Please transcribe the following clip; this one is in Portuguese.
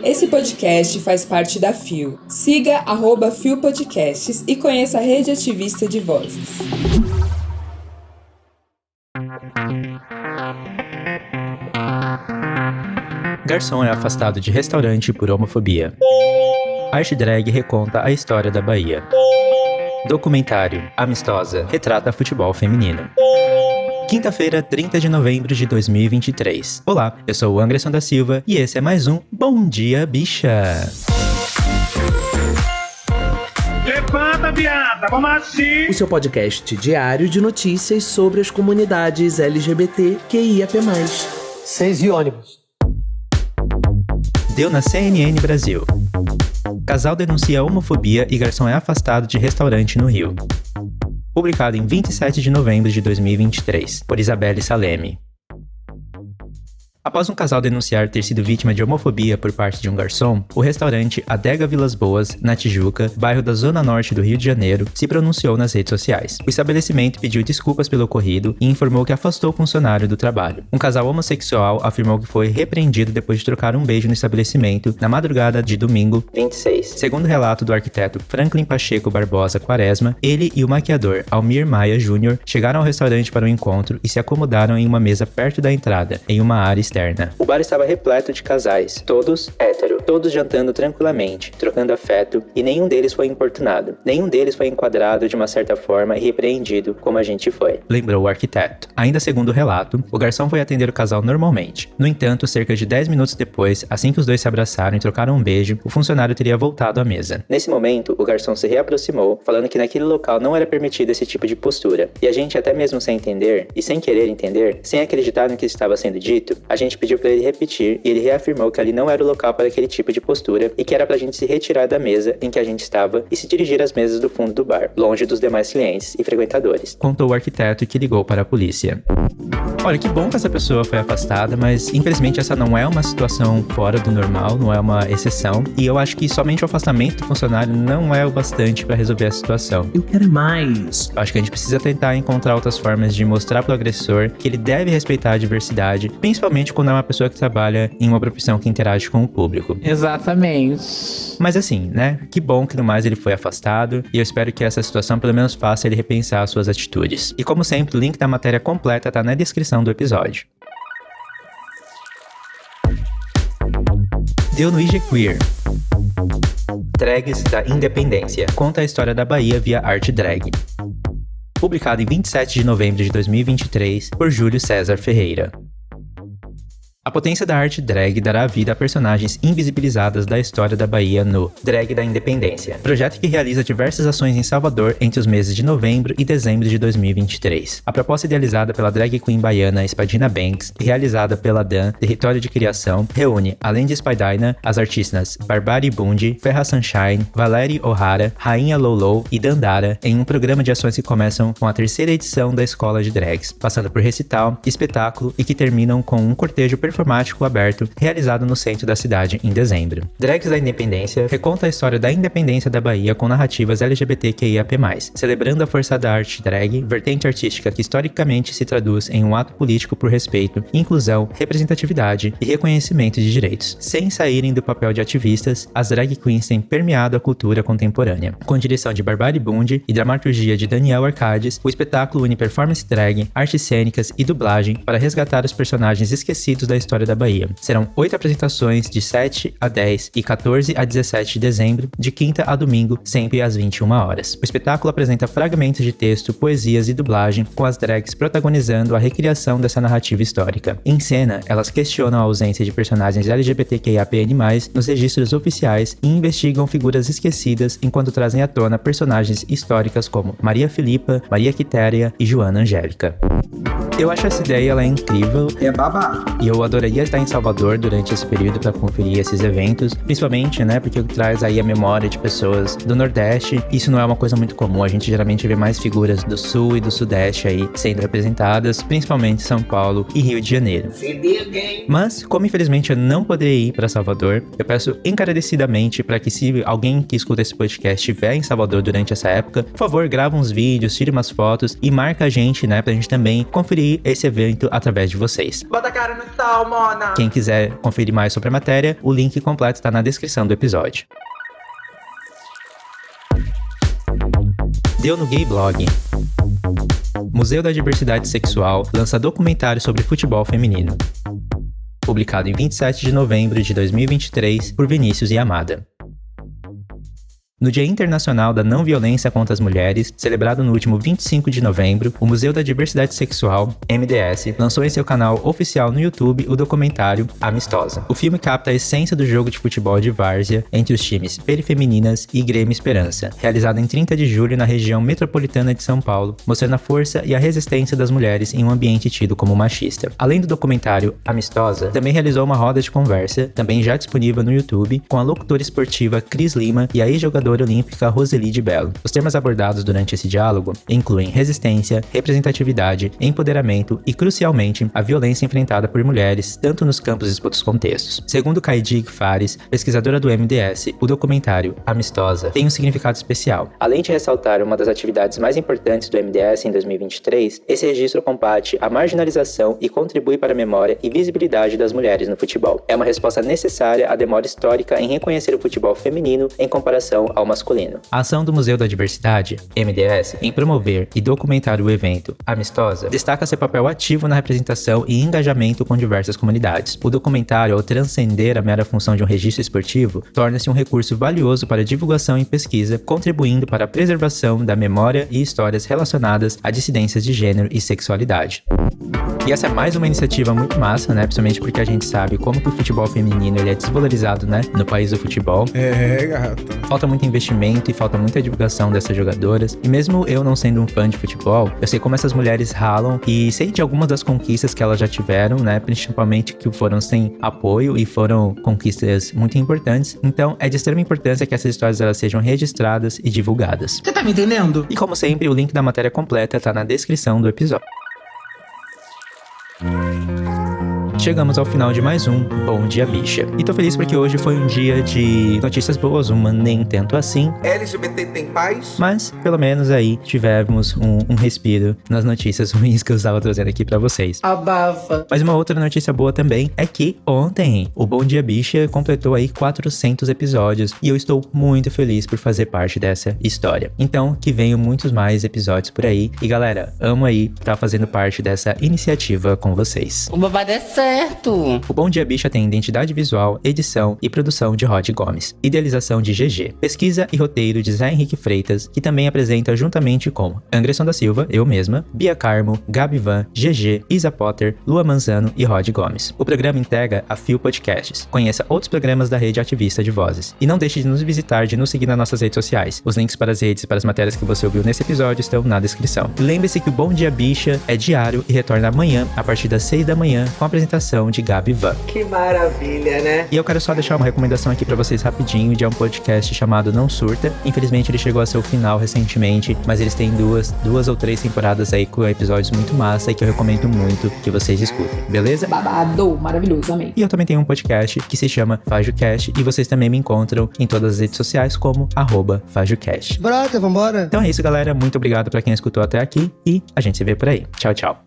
Esse podcast faz parte da FIO. Siga @FIO Podcasts e conheça a rede ativista de vozes. Garçom é afastado de restaurante por homofobia. Arte drag reconta a história da Bahia. Documentário Amistosa retrata futebol feminino. Quinta-feira, 30 de novembro de 2023. Olá, eu sou o Anderson da Silva e esse é mais um Bom Dia Bicha. Levanta, viada, vamos assim! O seu podcast diário de notícias sobre as comunidades LGBTQIAP+. 6 e ônibus. Deu na CNN Brasil. Casal denuncia homofobia e garçom é afastado de restaurante no Rio. Publicado em 27 de novembro de 2023, por Isabelle Salemi. Após um casal denunciar ter sido vítima de homofobia por parte de um garçom, o restaurante Adega Vilas Boas, na Tijuca, bairro da Zona Norte do Rio de Janeiro, se pronunciou nas redes sociais. O estabelecimento pediu desculpas pelo ocorrido e informou que afastou o funcionário do trabalho. Um casal homossexual afirmou que foi repreendido depois de trocar um beijo no estabelecimento na madrugada de domingo 26. Segundo o relato do arquiteto Franklin Pacheco Barbosa Quaresma, ele e o maquiador Almir Maia Jr. chegaram ao restaurante para o encontro e se acomodaram em uma mesa perto da entrada, em uma área externa. O bar estava repleto de casais, todos hétero, todos jantando tranquilamente, trocando afeto, e nenhum deles foi importunado. Nenhum deles foi enquadrado de uma certa forma e repreendido, como a gente foi, lembrou o arquiteto. Ainda segundo o relato, o garçom foi atender o casal normalmente. No entanto, cerca de 10 minutos depois, assim que os dois se abraçaram e trocaram um beijo, o funcionário teria voltado à mesa. Nesse momento, o garçom se reaproximou, falando que naquele local não era permitido esse tipo de postura. E a gente, até mesmo sem entender, e sem querer entender, sem acreditar no que estava sendo dito, a gente pediu para ele repetir e ele reafirmou que ali não era o local para aquele tipo de postura e que era pra gente se retirar da mesa em que a gente estava e se dirigir às mesas do fundo do bar, longe dos demais clientes e frequentadores, contou o arquiteto que ligou para a polícia. Olha, que bom que essa pessoa foi afastada, mas infelizmente essa não é uma situação fora do normal, não é uma exceção, e eu acho que somente o afastamento do funcionário não é o bastante para resolver a situação. Eu quero mais. Eu acho que a gente precisa tentar encontrar outras formas de mostrar pro agressor que ele deve respeitar a diversidade, principalmente quando é uma pessoa que trabalha em uma profissão que interage com o público. Exatamente. Mas assim, né? Que bom que no mais ele foi afastado e eu espero que essa situação pelo menos faça ele repensar as suas atitudes. E como sempre, o link da matéria completa tá na descrição do episódio. Deu no IG Queer. Drags da Independência. Conta a história da Bahia via arte drag. Publicado em 27 de novembro de 2023 por Júlio César Ferreira. A potência da arte drag dará vida a personagens invisibilizadas da história da Bahia no Drag da Independência, projeto que realiza diversas ações em Salvador entre os meses de novembro e dezembro de 2023. A proposta idealizada pela drag queen baiana Spadina Banks e realizada pela Dan Território de Criação reúne, além de Spadina, as artistas Barbari Bundi, Ferra Sunshine, Valerie O'Hara, Rainha Lolo e Dandara em um programa de ações que começam com a terceira edição da Escola de Drags, passando por recital, espetáculo e que terminam com um cortejo performático aberto realizado no centro da cidade em dezembro. Drags da Independência reconta a história da independência da Bahia com narrativas LGBTQIAP+, celebrando a força da arte drag, vertente artística que historicamente se traduz em um ato político por respeito, inclusão, representatividade e reconhecimento de direitos. Sem saírem do papel de ativistas, as drag queens têm permeado a cultura contemporânea. Com direção de Barbari Bundi e dramaturgia de Daniel Arcades, o espetáculo une performance drag, artes cênicas e dublagem para resgatar os personagens esquecidos da história da Bahia. Serão 8 apresentações de 7 a 10 e 14 a 17 de dezembro, de quinta a domingo, sempre às 21 horas. O espetáculo apresenta fragmentos de texto, poesias e dublagem, com as drags protagonizando a recriação dessa narrativa histórica. Em cena, elas questionam a ausência de personagens LGBTQIAPN+, nos registros oficiais e investigam figuras esquecidas enquanto trazem à tona personagens históricas como Maria Filipa, Maria Quitéria e Joana Angélica. Eu acho essa ideia ela é incrível. É babá. E eu adoraria estar em Salvador durante esse período para conferir esses eventos, principalmente, né, porque traz aí a memória de pessoas do Nordeste. Isso não é uma coisa muito comum, a gente geralmente vê mais figuras do Sul e do Sudeste aí sendo representadas, principalmente São Paulo e Rio de Janeiro. Mas, como infelizmente eu não poderei ir para Salvador, eu peço encarecidamente para que se alguém que escuta esse podcast estiver em Salvador durante essa época, por favor, grava uns vídeos, tire umas fotos e marca a gente, né, pra gente também conferir esse evento através de vocês. Bota a cara no tal. Tchau, Mona! Quem quiser conferir mais sobre a matéria, o link completo está na descrição do episódio. Deu no Gay Blog. Museu da Diversidade Sexual lança documentário sobre futebol feminino. Publicado em 27 de novembro de 2023 por Vinícius Yamada. No Dia Internacional da Não Violência contra as Mulheres, celebrado no último 25 de novembro, o Museu da Diversidade Sexual, MDS, lançou em seu canal oficial no YouTube o documentário Amistosa. O filme capta a essência do jogo de futebol de várzea entre os times Perifemininas e Grêmio Esperança, realizado em 30 de julho na região metropolitana de São Paulo, mostrando a força e a resistência das mulheres em um ambiente tido como machista. Além do documentário Amistosa, também realizou uma roda de conversa, também já disponível no YouTube, com a locutora esportiva Cris Lima e a ex-jogadora olímpica Roseli de Bello. Os temas abordados durante esse diálogo incluem resistência, representatividade, empoderamento e, crucialmente, a violência enfrentada por mulheres, tanto nos campos e outros contextos. Segundo Kaidig Fares, pesquisadora do MDS, o documentário Amistosa tem um significado especial. Além de ressaltar uma das atividades mais importantes do MDS em 2023, esse registro combate a marginalização e contribui para a memória e visibilidade das mulheres no futebol. É uma resposta necessária à demora histórica em reconhecer o futebol feminino em comparação ao masculino. A ação do Museu da Diversidade, MDS, em promover e documentar o evento Amistosa, destaca seu papel ativo na representação e engajamento com diversas comunidades. O documentário, ao transcender a mera função de um registro esportivo, torna-se um recurso valioso para divulgação e pesquisa, contribuindo para a preservação da memória e histórias relacionadas a dissidências de gênero e sexualidade. E essa é mais uma iniciativa muito massa, né? Principalmente porque a gente sabe como que o futebol feminino ele é desvalorizado, né? No país do futebol. Gata. Falta muito investimento e falta muita divulgação dessas jogadoras. E mesmo eu não sendo um fã de futebol, eu sei como essas mulheres ralam e sei de algumas das conquistas que elas já tiveram, né? Principalmente que foram sem apoio e foram conquistas muito importantes. Então, é de extrema importância que essas histórias elas sejam registradas e divulgadas. Você tá me entendendo? E como sempre, o link da matéria completa tá na descrição do episódio. Chegamos ao final de mais um Bom Dia Bicha. E tô feliz porque hoje foi um dia de notícias boas, uma nem tanto assim. LGBT tem paz? Mas, pelo menos aí, tivemos um respiro nas notícias ruins que eu estava trazendo aqui pra vocês. Abafa. Mas uma outra notícia boa também é que ontem o Bom Dia Bicha completou aí 400 episódios e eu estou muito feliz por fazer parte dessa história. Então, que venham muitos mais episódios por aí. E galera, amo aí estar fazendo parte dessa iniciativa com vocês. O babado é certo. O Bom Dia Bicha tem identidade visual, edição e produção de Rod Gomes. Idealização de GG. Pesquisa e roteiro de Zé Henrique Freitas, que também apresenta juntamente com Anderson da Silva, eu mesma, Bia Carmo, Gabi Van, GG, Isa Potter, Lua Manzano e Rod Gomes. O programa integra a Fio Podcasts. Conheça outros programas da rede ativista de vozes. E não deixe de nos visitar e de nos seguir nas nossas redes sociais. Os links para as redes e para as matérias que você ouviu nesse episódio estão na descrição. Lembre-se que o Bom Dia Bicha é diário e retorna amanhã, a partir das 6 da manhã, com a apresentação de Gabi Van. Que maravilha, né? E eu quero só deixar uma recomendação aqui pra vocês rapidinho de um podcast chamado Não Surta. Infelizmente ele chegou a seu final recentemente, mas eles têm duas ou três temporadas aí com episódios muito massa e que eu recomendo muito que vocês escutem, beleza? Babado, maravilhoso, amei. E eu também tenho um podcast que se chama FajoCast e vocês também me encontram em todas as redes sociais como @FajoCast. Brota, vambora. Então é isso, galera. Muito obrigado pra quem escutou até aqui e a gente se vê por aí. Tchau, tchau.